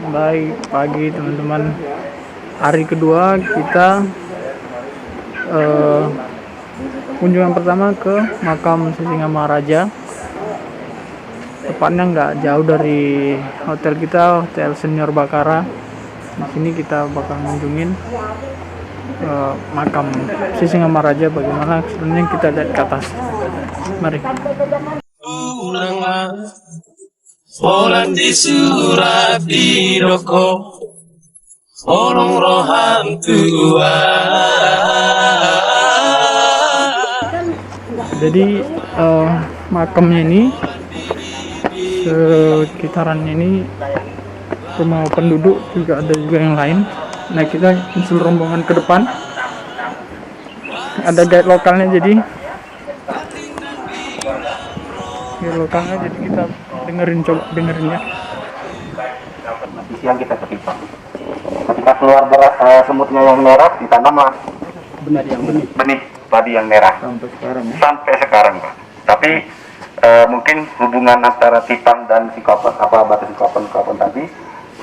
Baik, pagi teman-teman. Hari kedua kita kunjungan pertama ke makam Sisingamaraja. Tepatnya nggak jauh dari hotel kita, Hotel Senior Bakara. Di sini kita bakal kunjungin makam Sisingamaraja. Bagaimana sebenarnya kita lihat ke atas. Mari. Olan di surat di rokok, orang rohan tua. Jadi makamnya ini, sekitarannya ini rumah penduduk, juga ada juga yang lain. Nah, kita nyusul rombongan ke depan. Ada guide lokalnya, jadi kita dengerin ya. Yang kita ketipa. Ketika keluar semutnya yang merah, ditanamlah benih padi yang merah. Sampai sekarang, Pak. Tapi mungkin hubungan antara Tipang dan batu Sikapan tadi,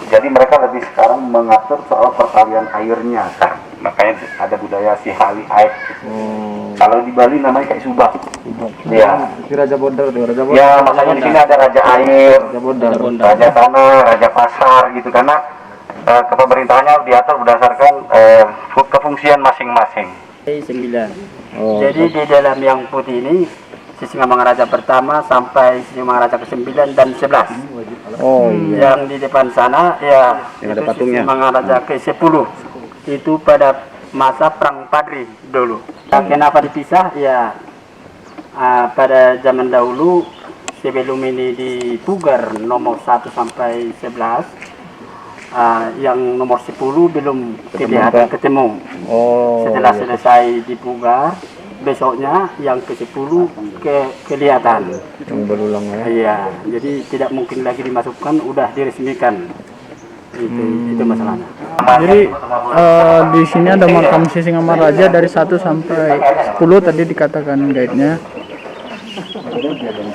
jadi mereka lebih sekarang mengatur soal peralihan airnya kan. Makanya ada budaya sihali air. Kalau di Bali namanya kayak subak. Ya. Raja Bodar tuh, Ya, makanya di sini ada raja air, raja tanah, raja pasar gitu, karena kepemerintahannya diatur berdasarkan kefungsian masing-masing. 9. Jadi di dalam yang putih ini Sisingamaraja pertama sampai Sisingamaraja ke-9 dan 11. Oh iya. Yang di depan sana ya yang ada patungnya. Sisingamaraja ke-10. Itu pada masa perang Padri dulu. Nah, kenapa dipisah? Ya pada zaman dahulu sebelum ini dipugar nomor 1 sampai 11, yang nomor 10 belum ketemu. Oh. Setelah selesai dipugar, besoknya yang ke-10 kelihatan. Yang berulang ya. Iya, jadi tidak mungkin lagi dimasukkan, udah diresmikan. Itu masalahnya. Jadi di sini ada makam Sisingamaraja dari 1 sampai 10 tadi dikatakan guide-nya.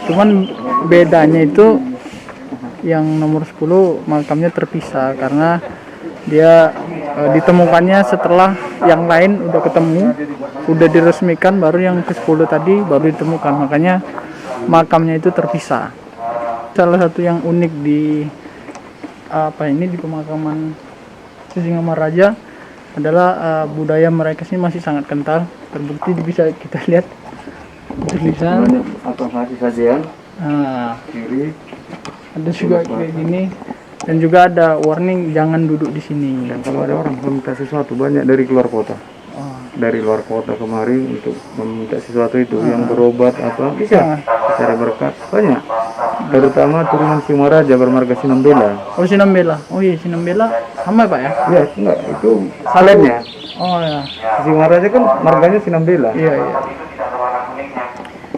Cuman bedanya itu yang nomor 10 makamnya terpisah karena dia ditemukannya setelah yang lain udah ketemu, udah diresmikan, baru yang ke-10 tadi baru ditemukan. Makanya makamnya itu terpisah. Salah satu yang unik di di pemakaman Sisingamaraja adalah budaya mereka sini masih sangat kental. Terbukti bisa kita lihat tulisan Masih saja kiri ada juga kayak gini, dan juga ada warning jangan duduk di sini. Dan kalau ada orang meminta sesuatu, banyak dari luar kota. Dari luar kota kemarin untuk meminta sesuatu itu yang berobat bisa cari berkat banyak, terutama turunan Singaraja bermarga Sinambela. Sinambela. Oh iya, Sinambela sama Pak ya? Ya enggak, itu salennya. Oh ya, Singaraja kan marganya Sinambela. iya.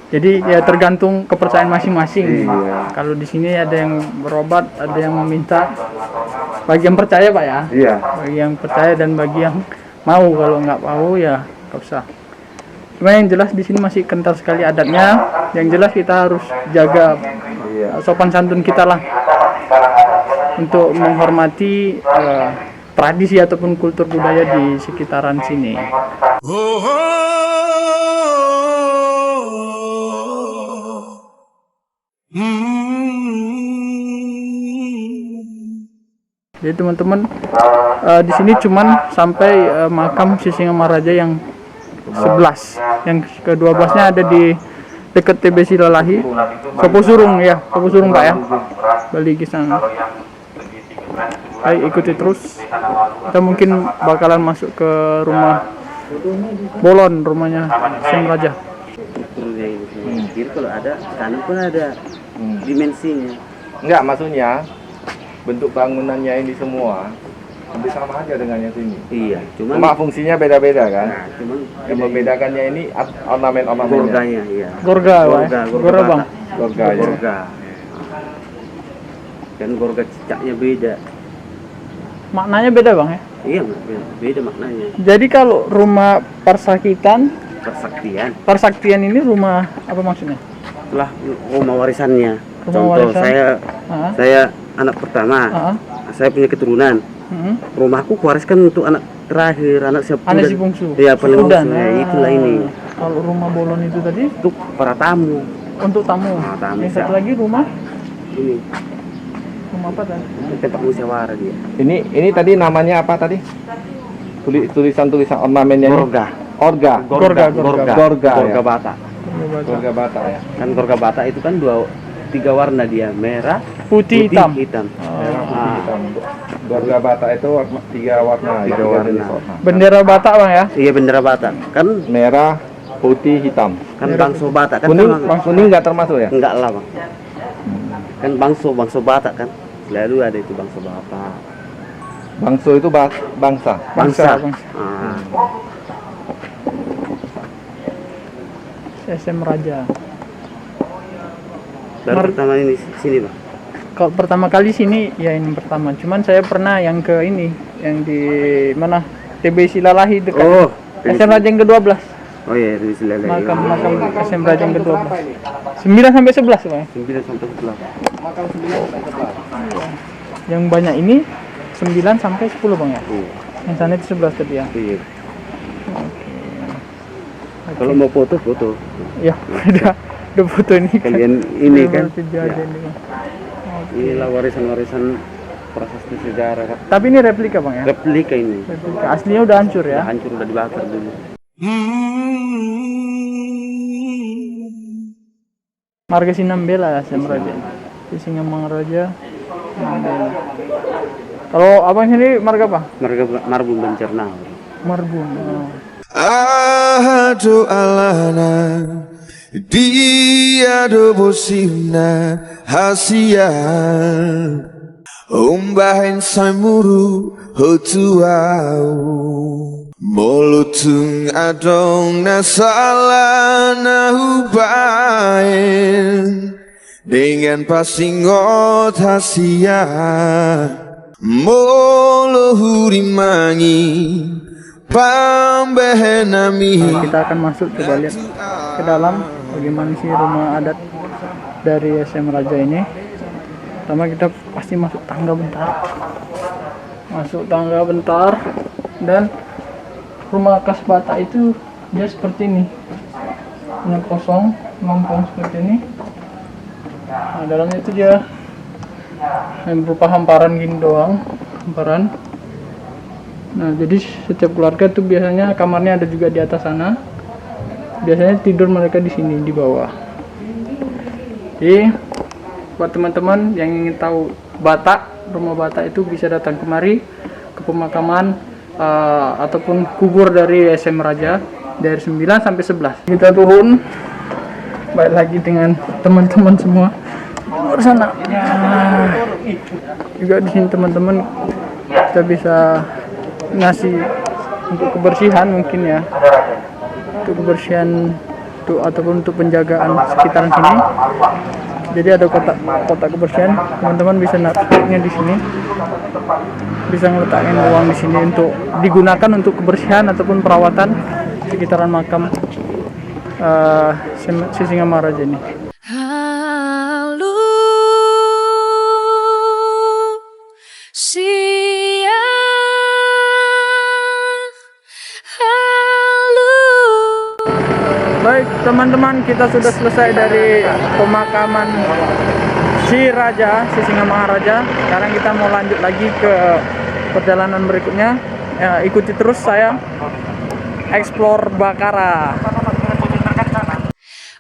Jadi ya tergantung kepercayaan masing-masing. Iya. Kalau di sini ada yang berobat, ada yang meminta. Bagi yang percaya Pak ya? Iya. Bagi yang percaya dan bagi yang mau. Kalau nggak mau ya nggak usah. Cuma yang jelas di sini masih kental sekali adatnya. Yang jelas kita harus jaga sopan santun kita lah untuk menghormati tradisi ataupun kultur budaya di sekitaran sini. Jadi teman-teman, di sini cuman sampai makam Sisingamaraja yang 11. Yang ke-12-nya ada di dekat TBC Lalahi. Sopo Surung ya, Sopo Surung Pak ya. Balik ke sana. Ayo ikuti terus. Kita mungkin bakalan masuk ke rumah Bolon, rumahnya Sisingamaraja. Jadi kalau ada kanan pun ada dimensinya. Enggak, maksudnya bentuk bangunannya ini semua hampir sama aja dengan yang sini. Iya, Cuma fungsinya beda-beda kan. cuman Yang membedakannya ini ornamen-ornamennya. gorganya, iya. Gorga Bang. Gorga ya. Gorga. Dan gorga cicaknya beda. Maknanya beda Bang ya. Iya, beda maknanya. Jadi kalau rumah Persaktian ini rumah apa maksudnya? Lah rumah warisannya. Rumah Contoh warisan. saya anak pertama. saya punya keturunan. Rumahku kuariskan untuk anak terakhir, anak siapa? Anak si bungsu. Iya, paling Udah, bungsu. Ya, itulah ini. Kalau rumah bolon itu tadi Untuk para tamu. untuk tamu. Tamu, Yang satu siap. lagi rumah Ini apa tadi? tempat musyawarah dia. Ini tadi namanya apa tadi? Tulisan-tulisan ornamennya ini? Gorga. Orga. Gorga. Gorga ya. Gorga Batak. Gorga Batak ya. Kan Gorga Batak itu kan tiga warna dia, merah, Putih, hitam. Merah, putih, hitam. Gorga Batak itu 3 warna. Tiga ya, warna. jenis warna. Bendera Batak Bang ya. Iya, bendera Batak. Kan Merah, putih, hitam. bangso Batak kan Kuning, sama- kuning nggak termasuk ya? enggak lah, Bang. Kan bangso Batak kan. Selalu ada itu bangso Batak. Bangso itu bangsa. Bangsa. Ah, SM Raja. baru pertama ini sini, Bang. Kalau pertama kali sini ya ini pertama. Cuman saya pernah yang ke ini, yang di mana? TB Silalahi dekat Oh, SM Raja yang ke-12. oh iya, di Silele. Makam SM Raja yang ke-12. 9 sampai 11 Bang. 9 sampai 11. Yang banyak ini 9 sampai 10 Bang ya. Iya. Yang sana itu 11 tadi ya. Iya. Kalau mau foto. Ya, udah foto ini kan. Kalian ini Udah kan. kejadian ini, Bang. Inilah warisan-warisan prasasti sejarah kan. Tapi ini replika Bang ya. Replika ini. Replika. Aslinya udah hancur Udah ya. hancur, udah dibakar dulu. Marga Sinambela SM Raja. Di Singamangaraja. Sinambela. Kalau abang sendiri marga apa? Marbun Bencerna. Marbun. Oh. Ahadu alana dia dobosina hasia umbahin saimuru hotuau molutung adong nasalana hubain dengan pasingot hasia moluhuri mangi Pambehenami. Kita akan masuk, coba lihat ke dalam bagaimana sih rumah adat dari SM Raja ini. Pertama kita pasti masuk tangga bentar, dan rumah khas Batak itu dia seperti ini, yang kosong, lempeng seperti ini. Nah, dalamnya itu dia yang berupa hamparan gini doang, hamparan. Nah, jadi setiap keluarga tuh biasanya kamarnya ada juga di atas sana. Biasanya tidur mereka di sini di bawah. Jadi buat teman-teman yang ingin tahu Batak, rumah Batak itu bisa datang kemari ke pemakaman ataupun kubur dari SM Raja dari 9 sampai 11. Kita turun, balik lagi dengan teman-teman semua di luar sana. Nah, juga di sini teman-teman kita bisa ngasih untuk kebersihan mungkin ya, untuk kebersihan ataupun untuk penjagaan sekitaran sini. Jadi ada kotak kebersihan, teman-teman bisa naruhnya di sini, bisa ngeletakkan uang di sini untuk digunakan untuk kebersihan ataupun perawatan sekitaran makam Sisingamaraja ini. Halo Baik teman-teman, kita sudah selesai dari pemakaman si Raja, si Singamangaraja. Sekarang kita mau lanjut lagi ke perjalanan berikutnya. Ikuti terus saya explore Bakara.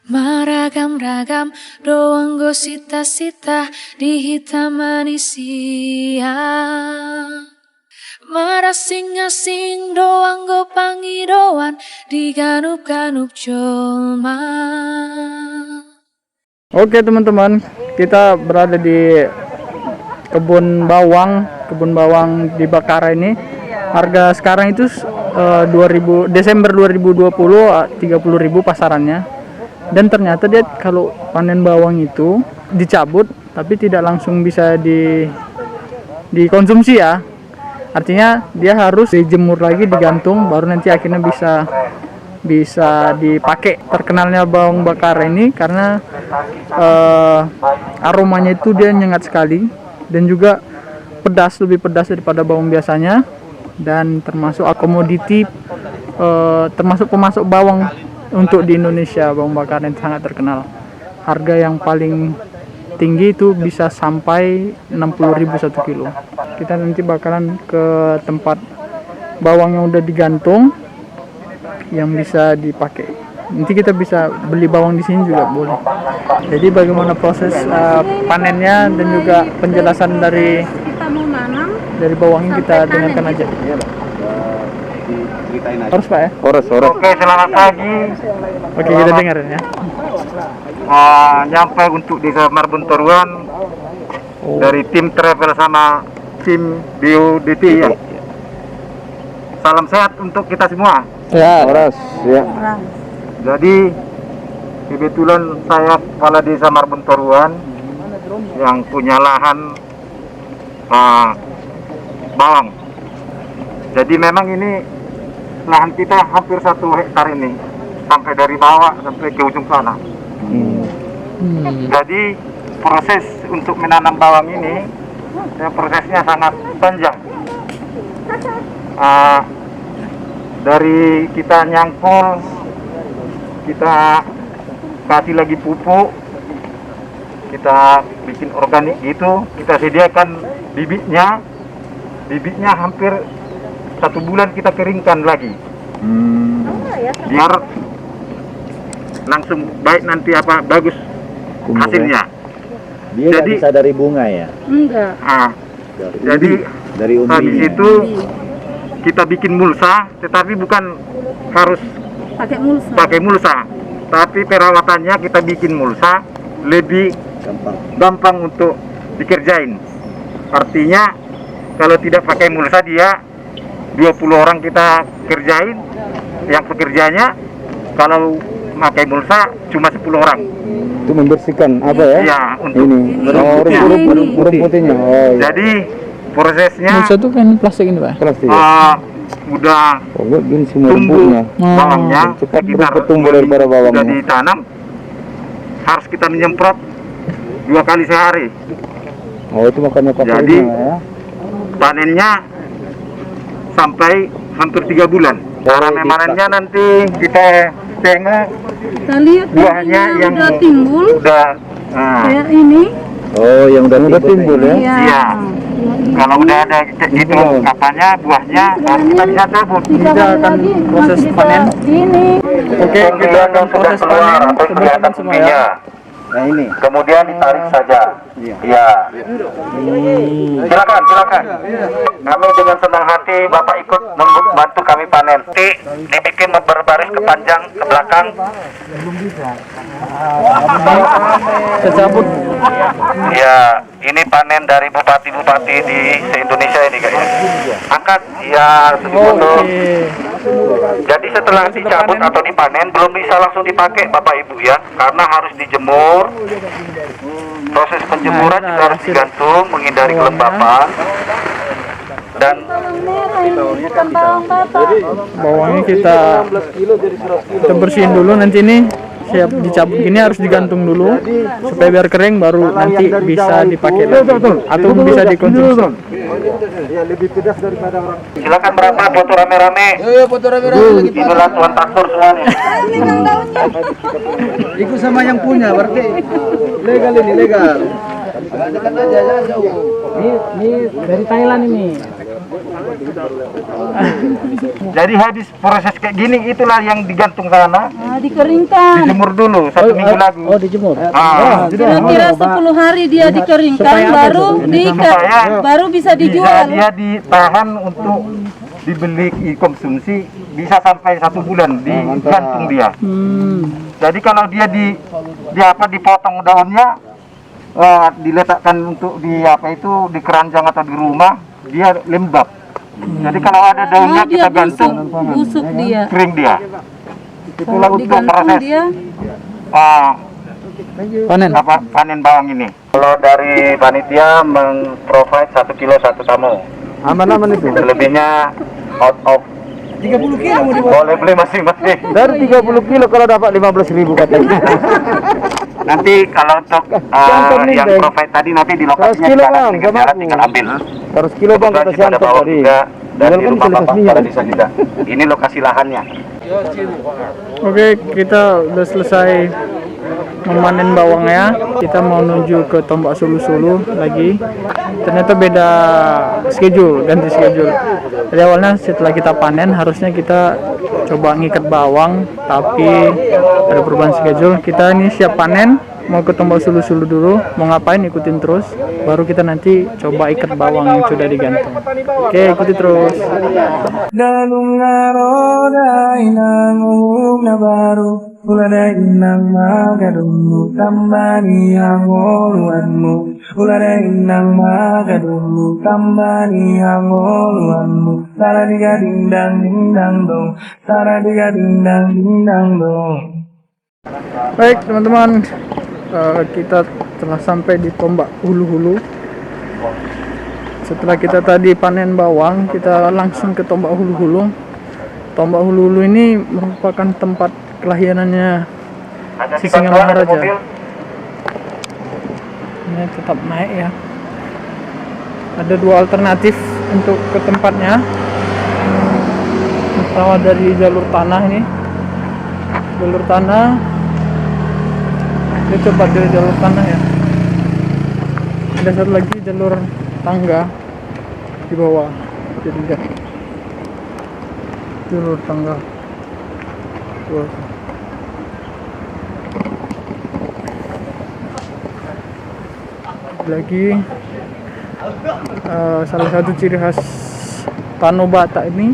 Maragam-ragam doang go sita-sita di hitam manisia. Marasing-asing doang go pangidoan di ganup-ganup colma. Oke teman-teman, kita berada di kebun bawang di Bakara ini. Harga sekarang itu 2000 Desember 2020 30.000 pasarannya. Dan ternyata dia kalau panen bawang itu dicabut tapi tidak langsung bisa dikonsumsi ya. Artinya dia harus dijemur lagi, digantung, baru nanti akhirnya bisa dipakai. Terkenalnya bawang Bakara ini karena aromanya itu dia nyengat sekali, dan juga pedas, lebih pedas daripada bawang biasanya, dan termasuk komoditi, termasuk pemasok bawang untuk di Indonesia. Bawang bakar yang sangat terkenal. Harga yang paling tinggi itu bisa sampai 60.000 1 kilo. Kita nanti bakalan ke tempat bawang yang udah digantung yang bisa dipakai. Nanti kita bisa beli bawang di sini juga boleh. Jadi bagaimana proses panennya dan juga penjelasan dari bawang ini kita dengarkan aja. Harus Pak ya? Horas. Oke, selamat pagi. Oke, kita dengerin ya. Nyampe untuk Desa Marbuntoruan dari tim travel sama tim BioDT ya. Salam sehat untuk kita semua. Ya. Horas, ya. Jadi kebetulan saya kepala Desa Marbuntoruan yang punya lahan bawang. Jadi memang ini lahan kita hampir 1 hektar ini, sampai dari bawah sampai ke ujung sana. Jadi proses untuk menanam bawang ini ya, prosesnya sangat panjang. Dari kita nyangkul, kita kasih lagi pupuk, kita bikin organik gitu, kita sediakan bibitnya hampir 1 bulan kita keringkan lagi, biar langsung baik nanti bagus hasilnya. Dia nggak bisa dari bunga ya? Enggak. Jadi Dari habis umbinya. itu kita bikin mulsa, tetapi bukan harus pakai mulsa, tapi perawatannya kita bikin mulsa lebih gampang untuk dikerjain. Artinya kalau tidak pakai mulsa dia 20 orang kita kerjain yang pekerjanya, kalau pakai mulsa cuma 10 orang. Itu membersihkan apa ya? Ya, untuk Ini. Oh, rumput putihnya. Oh, iya. jadi prosesnya Mulsa itu kan plastik ini Pak. Plastik. udah Oh, gini semua tumbuh rumputnya. bawangnya, Cepat sekitar rumput tumbuh daripada udah bawangnya. ditanam, harus kita menyemprot 2 kali sehari. Oh, itu makanya pakai Jadi, ini ya. Panennya sampai hampir 3 bulan. Cara memanennya nanti kita tengok Kita lihat buahnya yang udah timbul udah kayak ini. Oh, yang udah timbul ya. iya. Kalau udah ada kayak gitu katanya buahnya kita bisa cabut. Kita akan lagi proses masih kita panen. Ini. Oke, kita akan proses panen. Kemudian semua ya. Nah ini. Kemudian ditarik saja. Iya. Silakan. Kami dengan senang hati Bapak ikut membantu kami panen. Dibikin berbaris ke panjang ke belakang. Kita cabut. Ya, ini panen dari bupati-bupati di se-Indonesia ini kayaknya. Angkat, ya, foto. Jadi setelah dicabut atau dipanen belum bisa langsung dipakai Bapak Ibu ya, karena harus dijemur. Proses penjemuran juga harus digantung menghindari kelembapan. Dan Bawangnya kita bersihin dulu, nanti ini siap dicabut gini harus digantung dulu supaya biar kering, baru nanti bisa dipakai atau bisa dikonsumsi. silakan berapa foto rame-rame. Inilah tuan traktor semuanya. Ikut sama yang punya, berarti legal ini legal. Ini dari Thailand ini. Jadi habis proses kayak gini itulah yang digantung sana, Dikeringkan. dijemur dulu 1 minggu lagi. Oh, dijemur. Kira-kira 10 hari dia dikeringkan, baru bisa dijual. Dia ditahan untuk dibeli konsumsi bisa sampai 1 bulan digantung dia. Jadi kalau dia dipotong daunnya, diletakkan untuk di keranjang atau di rumah, dia lembab. Jadi kalau ada daunnya kita gantung, busuk dia. kering dia. Itulah untuk Digantung proses dia. panen bawang ini. Kalau dari panitia meng-provide 1 kilo 1 tamu. Aman-aman itu. Selebihnya out of 30 kilo mau boleh beli masing-masing. Dari 30 kilo kalau dapat 15.000 katanya. Nanti kalau untuk yang provide tadi nanti di lokasinya di kanan dengan jalan tinggal ambil. 100 kilo bang kata Kita ada Sianto bawa tadi. juga dari Jual kan rumah bisa bapak lihat pada desa juga. Ini lokasi lahannya. Oke, kita udah selesai memanen bawangnya. Kita mau menuju ke Tombak Sulu-Sulu lagi. Ternyata beda schedule, ganti schedule. Jadi awalnya setelah kita panen harusnya kita coba ngikat bawang, tapi ada perubahan schedule. Kita ini siap panen, mau ke Tombak Sulu-Sulu dulu. Mau ngapain ikutin terus, baru kita nanti coba ikat bawang yang sudah digantung. Oke, ikuti terus. Dalung ngaroda inang na baru ulada inang magadunmu tambani angoluanmu ulada inang magadunmu tambani angoluanmu tara diga dindang dindang dong tara diga dindang dindang dong. Baik teman-teman, kita telah sampai di Tombak Hulu-Hulu. Setelah kita tadi panen bawang, kita langsung ke Tombak Hulu-Hulu. Tombak Hulu-Hulu ini merupakan tempat kelahirannya Sisingamaraja. Ini tetap naik ya. Ada dua alternatif untuk ke tempatnya. Pertama dari jalur tanah ini. Jalur tanah. Ini coba dari jalur tanah ya. Ada satu lagi jalur tangga di bawah. Jadi lihat jalur tangga. Tuh. Lagi salah satu ciri khas Tanah Batak ini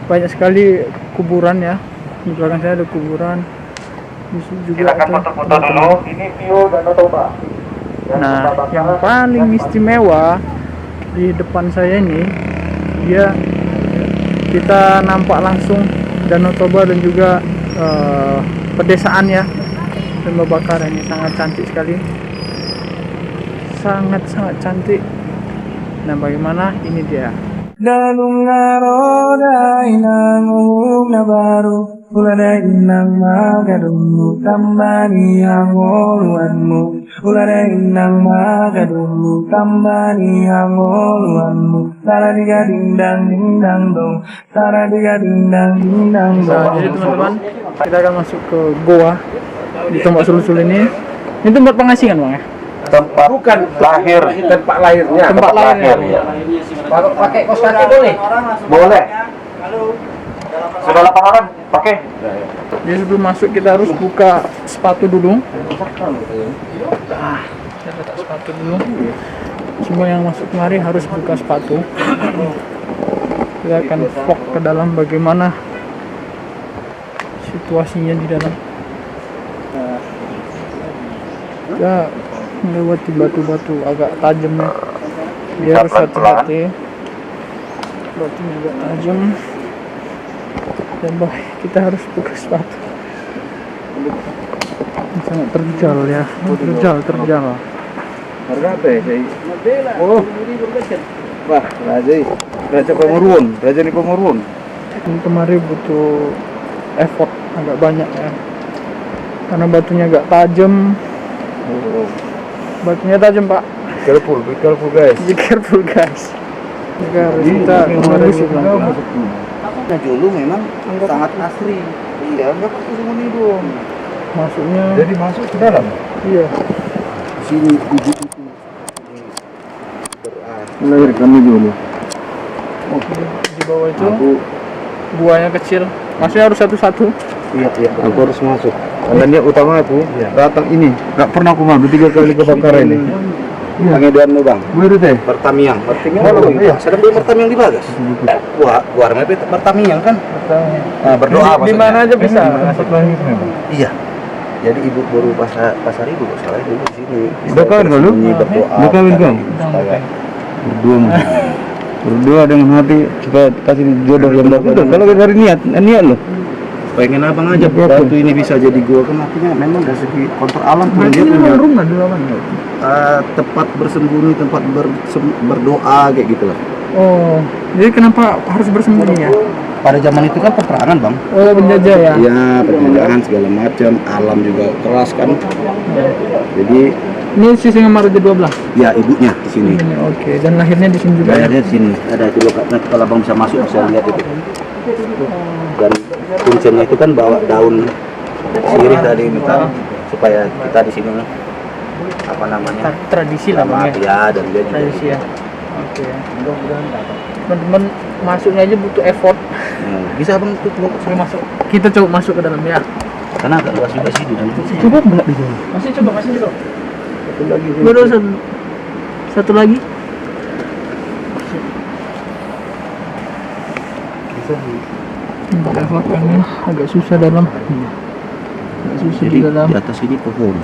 banyak sekali kuburan ya. Di belakang saya ada kuburan. Di sini juga Silakan ada foto-foto dulu. Ini view Danau Toba. Nah, yang paling istimewa di depan saya ini, kita nampak langsung Danau Toba dan juga pedesaan ya, dan Bakar ini sangat cantik sekali, sangat cantik. Nah, bagaimana ini dia? Dalung ngaroda inang na baru ulada inang magadunmu tambani angoluanmu ulada inang magadunmu tambani angoluanmu tara diga dindang dindang dong tara diga dindang dindang Nah, dong. jadi teman-teman, kita akan masuk ke goa di Tombak Sulu-Sulu ini. Ini tempat pengasingan bang ya? Tempat bukan lahir, tempat lahirnya. Tempat lahirnya. Ya. Pakai kos kaki boleh? Boleh. Sudah 8 orang, pakai. Jadi sebelum masuk kita harus buka sepatu dulu. Kita letak sepatu dulu. Semua yang masuk kemari harus buka sepatu. Kita akan vlog ke dalam bagaimana situasinya di dalam. Ya, melewati batu-batu agak tajam ya. Dia harus hati-hati. Batunya agak tajam. Dan kita harus buka sepatu. Sangat terjal ya, terjal. Harga apa ya? Oh, wah, Raja Komoruon, Raja di Komoruon. Ini kemarin butuh effort agak banyak ya, karena batunya agak tajam. Batunya tajam pak. Careful guys. Be careful guys. Kita kemarin bilang Nah dulu memang sangat asri. Iya, enggak pakai sembunyi dong. masuknya. Jadi masuk ke dalam. Iya. Sini bibit itu. Melahirkan dulu. Di bawah itu buahnya kecil. Masih harus satu-satu. Iya. Aku harus masuk. Karena dia utama aku datang ini. Gak pernah aku maju 3 kali kebakaran ini. Pengeduan lu bang. Gue teh. Pertamiang. Iya. Sedang beli pertamiang di bagas. Gua remeh pertamiang kan. Nah, berdoa Di mana aja bisa. Iya. Jadi ibu baru pasar ibu salah dulu di sini. Udah kawin kau lu? Berdoa. Udah kawin kau? Supaya Berdua dengan hati supaya kasih jodoh yang bagus. Kalau dari niat lo. pengen abang aja batu ini bisa jadi gua kan artinya memang dari segi kontrol alam pun dia punya rumah dulu kan. tempat bersembunyi, tempat berdoa kayak gitu lah. Oh, jadi kenapa harus bersembunyi ya? pada zaman itu kan peperangan bang. Oh, penjajah ya. Iya, penjajahan segala macam, alam juga keras kan. Jadi Ini Sisingamaraja 12. ya ibunya di sini. Ini, oke. Dan lahirnya di sini juga ya. Lahirnya di sini. Ada itu loh, nanti kalau abang bisa masuk bisa lihat itu. Dan kuncinya itu kan bawa daun sirih tadi minta supaya kita di sini apa namanya Tradisi lah Bang, ya. ya, dan dia juga Tradisi ya. Oke. Teman-teman masuknya aja butuh effort. bisa abang tuh Suruh masuk. Kita coba masuk ke dalam ya. karena agak luas juga sih di dalam. Coba enggak di dalam? Masih coba. Satu lagi. Baru satu lagi. Agak effort kan ya. Agak susah dalam. Agak susah Jadi di dalam. di atas ini pohon.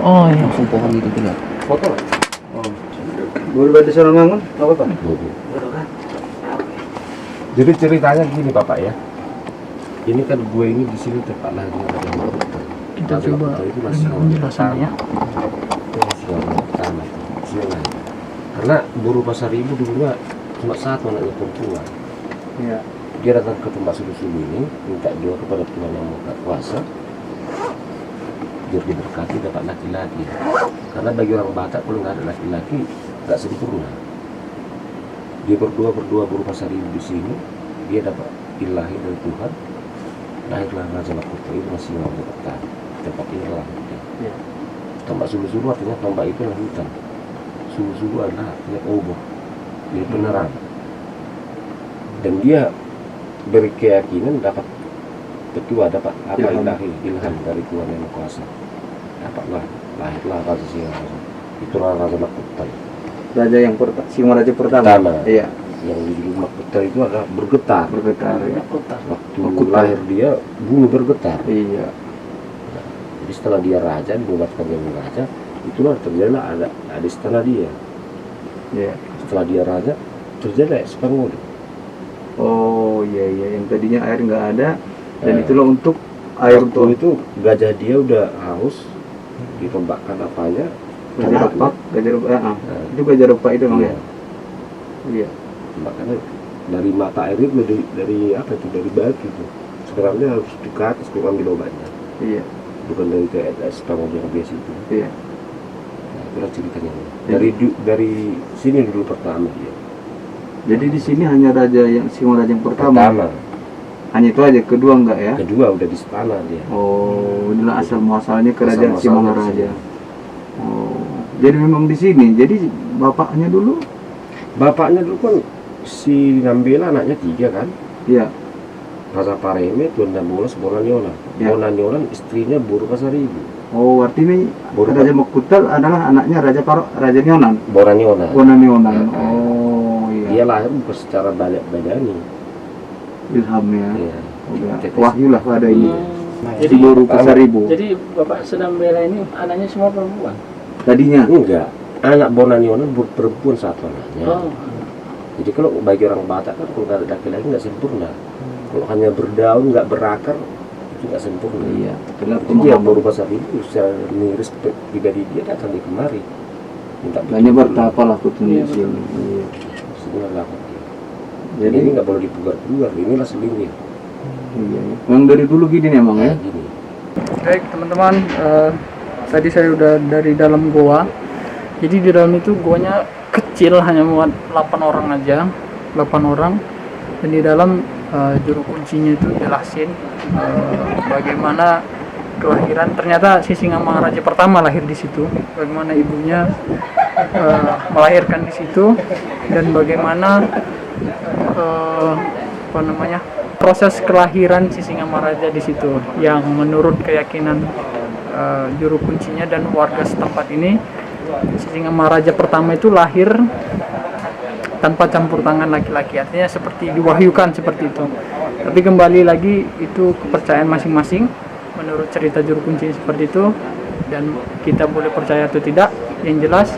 Oh iya. Langsung pohon itu lihat. Foto. Baru pada sana bangun, apa Pak? Jadi ceritanya gini Bapak ya. Ini kan gue ini di sini tempat lahirnya Raja Makutha. Kita Raja coba Makutha itu masih orang penjelasannya ya. Masih orang pertama. Siapa? Karena Buru Pasaribu dulunya cuma satu anaknya perempuan. Iya. Dia datang ke tempat sulu-sulu ini minta doa kepada Tuhan yang Maha Kuasa biar diberkati dapat laki-laki. Karena bagi orang Batak kalau nggak ada laki-laki nggak sempurna. Dia berdoa Buru Pasaribu di sini, dia dapat ilahi dari Tuhan. Lahirlah Raja Makutha itu masih orang Batak. Tempat ini lah. Iya. Tombak sulu-sulu artinya tombak itu adalah hutan. Sulu-sulu adalah artinya obor, jadi penerang. Dan dia berkeyakinan dapat petua, dapat apa ilahi, ilham dari Tuhan yang Maha Kuasa. Dapatlah, lahirlah Raja Singaraja. Itulah Raja Makutha. Raja yang Singaraja pertama. Iya. Yang di Makutha itu adalah bergetar. Ya. Waktu lahir dia bumi bergetar. Iya. Jadi setelah dia raja, dinobatkan jadi raja, itulah terjadilah ada istana dia. Iya. Setelah dia raja, terjadi Spanyol. Oh iya, yang tadinya air nggak ada, dan itulah untuk air Waktu untuk itu gajah dia udah haus, ditombakkan apanya, gajah repak, itu gajah repak itu bang ya. Iya. makanya dari mata air itu dari apa itu, dari batu itu. Sebenarnya harus ke atas untuk ambil obatnya. Iya. Bukan dari kayak Spanyol yang biasa itu. Iya. Nah, itulah ceritanya. Dari sini dulu pertama dia. Jadi di sini hanya raja yang Singaraja yang pertama. Hanya itu aja, kedua enggak ya? Kedua udah di istana dia. Oh, inilah asal muasalnya kerajaan Asal muasalnya Singaraja. Oh, jadi memang di sini. Jadi bapaknya dulu? Bapaknya dulu kan si Nambela anaknya 3 kan. Iya. Raja Pareme, Tuan Nabolas, Bonaniola. Ya. Bonaniola istrinya Buru Pasaribu. Oh, artinya Raja Makutha adalah anaknya Raja Nyonan. Bonaniola. Bonanionan. Ya. Oh, iya. Dia lahir bukan secara badani. Ilhamnya. Iya. Wahyu lah pada ini. Jadi Buru Pasaribu. Jadi Bapak sedang bela ini anaknya semua perempuan. Tadinya. Enggak. Anak Bonaniola perempuan satu anaknya. Oh. Jadi kalau bagi orang Batak kan kalau nggak ada laki-laki nggak sempurna. Kalau hanya berdaun nggak berakar itu nggak sempurna. Iya. Itulah Jadi dia Buru Pasaribu secara miris pribadi dia datang di kemari. Minta banyak bertapa lah kutun di sini. Iya. Sebenarnya dapat dia. Jadi Jadi ini nggak boleh dipugar-pugar. Inilah selingnya. iya. Memang dari dulu gini nih emang ya. Gini. Baik teman-teman, tadi saya udah dari dalam goa. Jadi di dalam itu goanya kecil, hanya muat 8 orang aja, 8 orang. Dan di dalam juru kuncinya itu jelasin bagaimana kelahiran. Ternyata Sisingamaraja pertama lahir di situ. Bagaimana ibunya melahirkan di situ dan bagaimana proses kelahiran Sisingamaraja di situ, yang menurut keyakinan juru kuncinya dan warga setempat ini, Sisingamaraja pertama itu lahir tanpa campur tangan laki-laki, artinya seperti diwahyukan seperti itu. Tapi kembali lagi itu kepercayaan masing-masing menurut cerita juru kunci seperti itu, dan kita boleh percaya atau tidak. Yang jelas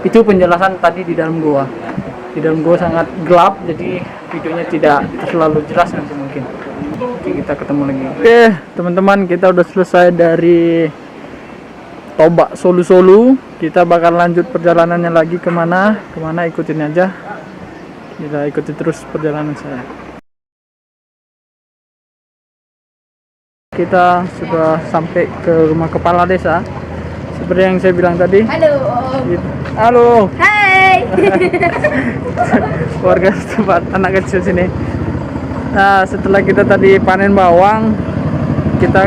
itu penjelasan tadi di dalam goa. Di dalam goa sangat gelap, jadi videonya tidak terlalu jelas nanti mungkin. Oke, kita ketemu lagi. Oke teman-teman, kita udah selesai dari Toba Solu-Solu. Kita bakal lanjut perjalanannya lagi kemana ikutin aja. Kita ikuti terus perjalanan saya. kita sudah sampai ke rumah kepala desa. Seperti yang saya bilang tadi. Halo. Hai. Warga setempat, anak kecil sini. Nah, setelah kita tadi panen bawang, kita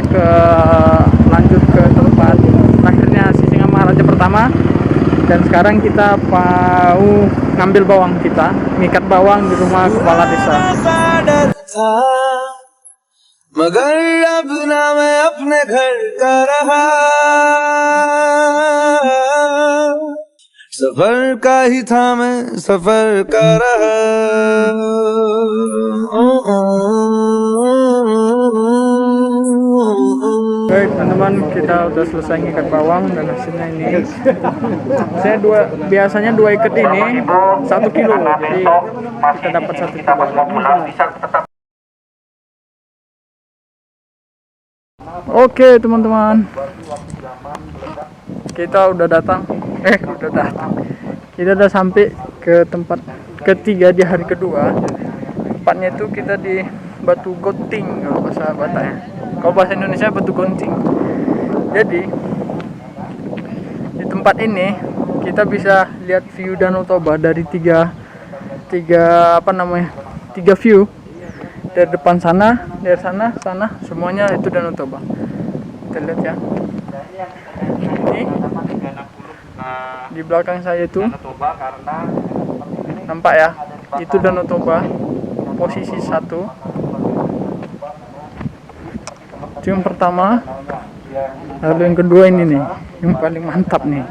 lanjut ke tempat lahirnya Sisingamaraja pertama. Dan sekarang kita mau ngambil bawang kita, ngikat bawang di rumah kepala desa. मगर अब ना मैं अपने घर का रहा, सफर का ही था मैं सफर का रहा. Baik teman-teman, kita udah selesai ngikat bawang dan hasilnya ini. Saya biasanya 2 ikat ini 1 kilo, jadi kita dapat 1 kilo. Oke teman-teman, kita udah datang. Kita udah sampai ke tempat ketiga di hari kedua. Tempatnya itu kita di Batu Gonting kalau bahasa Batak ya. Kalau bahasa Indonesia Batu Gonting. Jadi di tempat ini kita bisa lihat view Danau Toba dari tiga view. Dari depan sana, dari sana, semuanya itu Danau Toba. Kita lihat ya. Ini di belakang saya itu, nampak ya, itu Danau Toba, posisi 1. Itu yang pertama. Lalu yang kedua ini nih, yang paling mantap nih.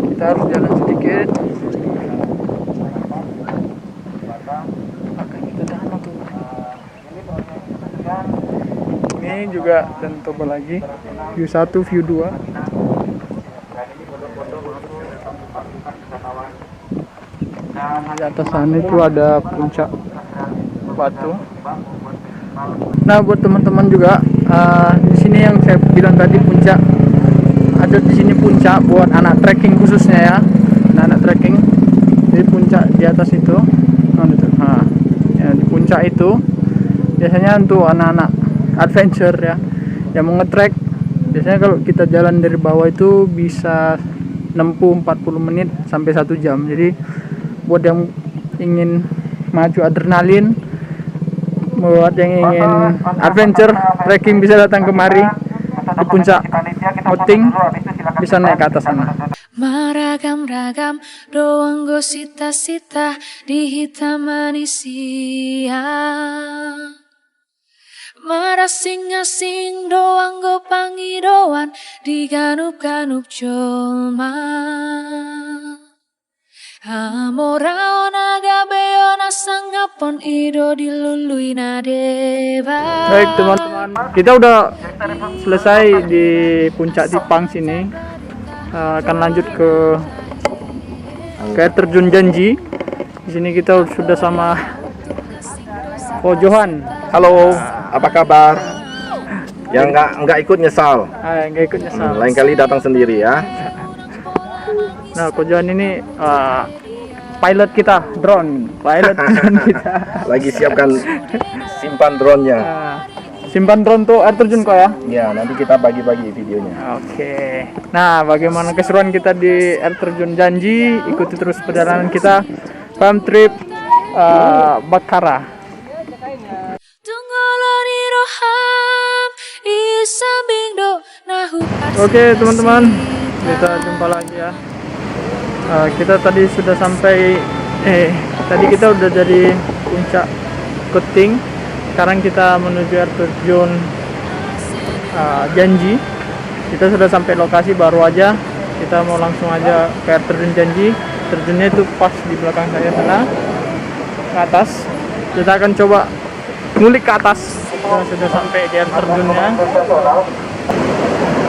Kita harus jalan sedikit. Ini juga Danau Toba lagi, view 1, view 2. Di atas sana itu ada puncak batu. Nah, buat teman-teman juga, di sini yang saya bilang tadi puncak, ada di sini puncak buat anak trekking khususnya ya, anak trekking. Jadi puncak di atas itu, nah, ya, di puncak itu biasanya untuk anak-anak adventure ya, yang mau nge-trek. Biasanya kalau kita jalan dari bawah itu bisa nempuh 40 menit sampai 1 jam. Jadi buat yang ingin maju adrenalin, buat yang ingin adventure trekking, bisa datang kemari di puncak Gonting, bisa naik ke atas sana. Maragam-ragam doang go sita-sita di hitam manusia. Marasing-asing doang go pangidoan di ganup-ganup jolma. Amorao nagabeo nasangapon ido dilului nadeba. Baik teman-teman, kita udah selesai di puncak Tipang sini. Akan lanjut ke air terjun Janji. Di sini kita sudah sama Ko Johan. Halo, apa kabar? Yang nggak ikut nyesal. Nggak ikut nyesal. Lain kali datang sendiri ya. Nah, Ko Johan ini pilot kita, drone kita. Lagi siapkan simpan drone-nya. Simpan drone tuh air terjun kok ya? Ya, nanti kita bagi-bagi videonya. Oke. Nah, bagaimana keseruan kita di air terjun Janji? Ikuti terus perjalanan kita farm trip Bakara. Oke teman-teman, kita jumpa lagi ya. Kita tadi sudah sampai, tadi kita udah dari puncak Gonting. Sekarang kita menuju air terjun Janji. Kita sudah sampai lokasi baru aja. Kita mau langsung aja ke air terjun Janji. Terjunnya itu pas di belakang saya sana, ke atas. Kita akan coba ngulik ke atas. Kita sudah sampai di air terjunnya.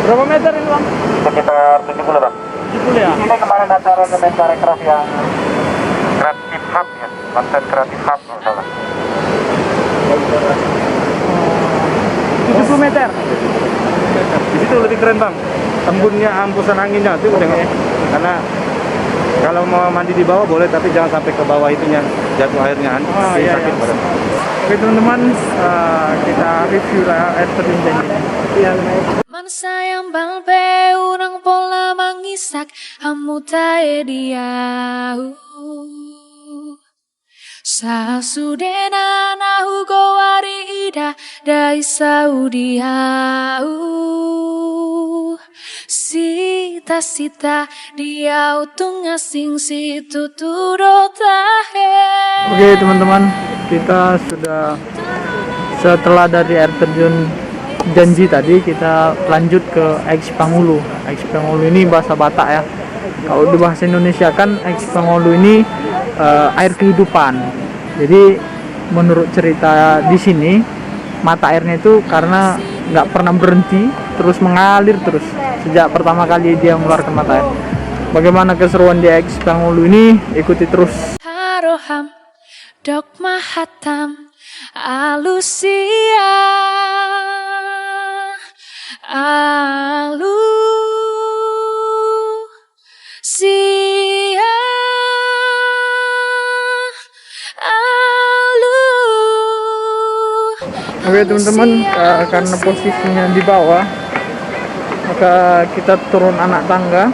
Berapa meter ini bang? Sekitar 70 bang. 70 ya? Ini kemarin acara Kementerian Rekreasi yang Kreatif Hub ya, konten Kreatif Hub kalau salah. 70 meter. Di situ lebih keren bang, tembunnya hembusan anginnya itu udah karena Kalau mau mandi di bawah boleh, tapi jangan sampai ke bawah itunya, jatuh airnya. Oh, iya, sakit iya. badan. Oke teman-teman, kita review lah air terjun Janji. Man sayang balbe unang pola mangisak hamu tae diau. Sasudena nahu gowari ida dai saudiau. Sita-sita diau tunga sing situ turo tahe. Oke teman-teman, kita sudah setelah dari air terjun Janji tadi, kita lanjut ke Aix Pangulu. Aix Pangulu ini bahasa Batak ya. Kalau di bahasa Indonesia kan Aix Pangulu ini air kehidupan. Jadi menurut cerita di sini, mata airnya itu karena nggak pernah berhenti, terus mengalir terus sejak pertama kali dia mengeluarkan mata air. Bagaimana keseruan di Aix Pangulu ini? Ikuti terus. Haroham dok mahatam alusia alusia Oke teman-teman, karena posisinya di bawah, maka kita turun anak tangga.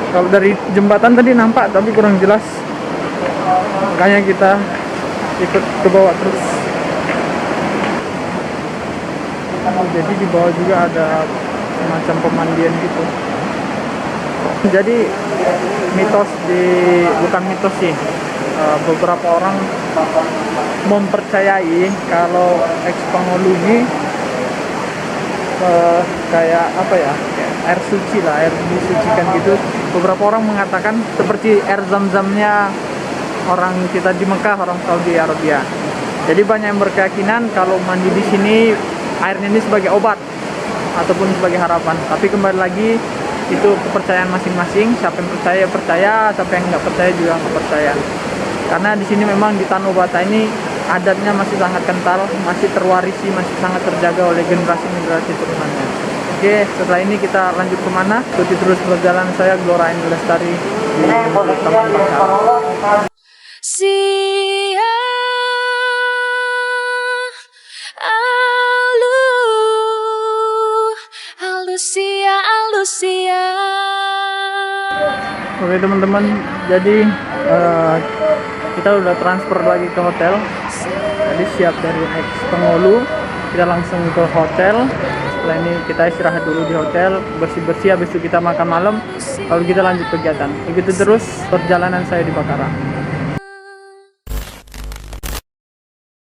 Kalau dari jembatan tadi nampak tapi kurang jelas, makanya kita ikut ke bawah terus. Jadi di bawah juga ada semacam pemandian gitu. Jadi bukan mitos sih, beberapa orang mempercayai kalau Aix Pangulu ini kayak apa ya, kayak air suci lah, air disucikan gitu. Beberapa orang mengatakan seperti air zam-zamnya orang kita di Mekah, orang Saudi Arabia. Jadi banyak yang berkeyakinan kalau mandi di sini airnya ini sebagai obat ataupun sebagai harapan. Tapi kembali lagi itu kepercayaan masing-masing. Siapa yang percaya percaya, siapa yang nggak percaya juga nggak percaya. Karena di sini memang di Tanah Bata ini adatnya masih sangat kental, masih terwarisi, masih sangat terjaga oleh generasi-generasi turunannya. Oke, setelah ini kita lanjut kemana? Ikuti terus perjalanan saya, Glora Aini Lestari di Taman Bangka. Sia alusia. Oke teman-teman, jadi kita udah transfer lagi ke hotel. Jadi siap dari Aix Pangulu, kita langsung ke hotel. Setelah ini kita istirahat dulu di hotel, bersih-bersih, habis itu kita makan malam, lalu kita lanjut kegiatan. Begitu terus perjalanan saya di Bakaran.